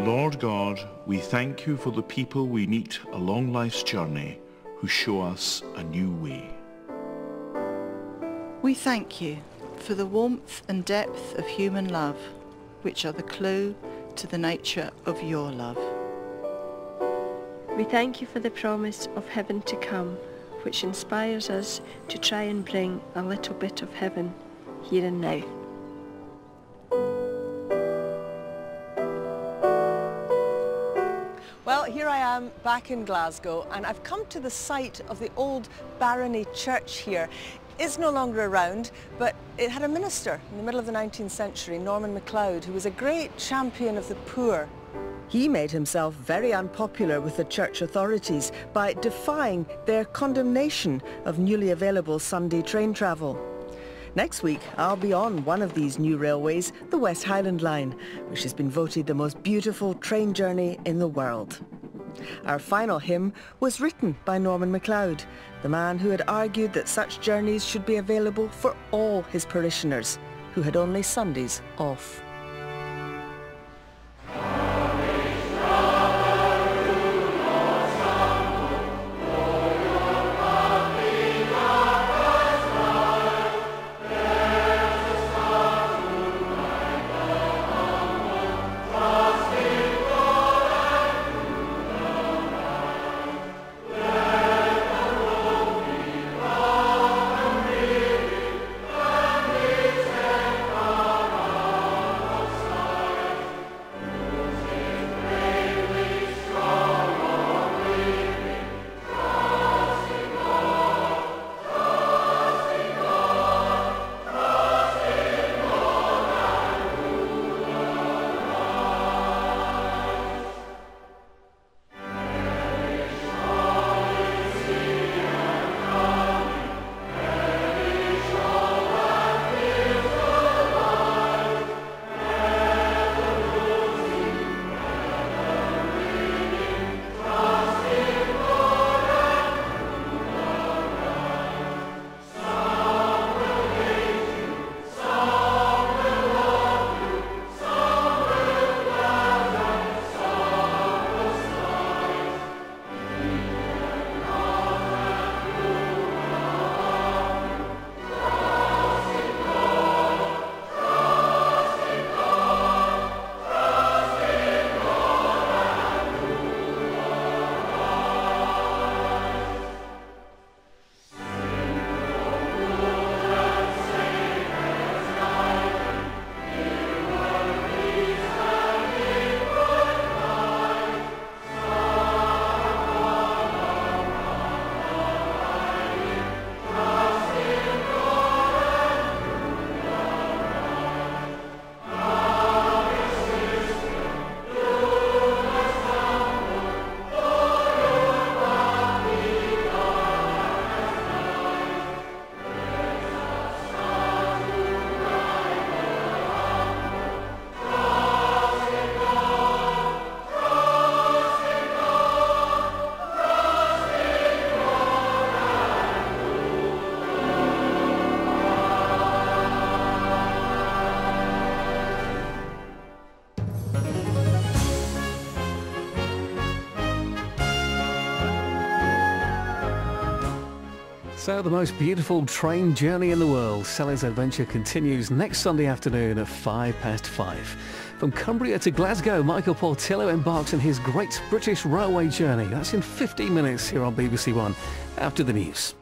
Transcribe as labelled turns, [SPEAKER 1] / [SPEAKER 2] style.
[SPEAKER 1] Lord God, we thank you for the people we meet along life's journey who show us a new way.
[SPEAKER 2] We thank you for the warmth and depth of human love, which are the clue to the nature of your love.
[SPEAKER 3] We thank you for the promise of heaven to come, which inspires us to try and bring a little bit of heaven here and now.
[SPEAKER 4] Well, here I am back in Glasgow, and I've come to the site of the old barony church here. It's no longer around, but it had a minister in the middle of the 19th century, Norman MacLeod, who was a great champion of the poor. He made himself very unpopular with the church authorities by defying their condemnation of newly available Sunday train travel. Next week, I'll be on one of these new railways, the West Highland line, which has been voted the most beautiful train journey in the world. Our final hymn was written by Norman MacLeod, the man who had argued that such journeys should be available for all his parishioners, who had only Sundays off.
[SPEAKER 5] So the most beautiful train journey in the world, Sally's Adventure, continues next Sunday afternoon at 5:05. From Cumbria to Glasgow, Michael Portillo embarks on his Great British Railway journey. That's in 15 minutes here on BBC One after the news.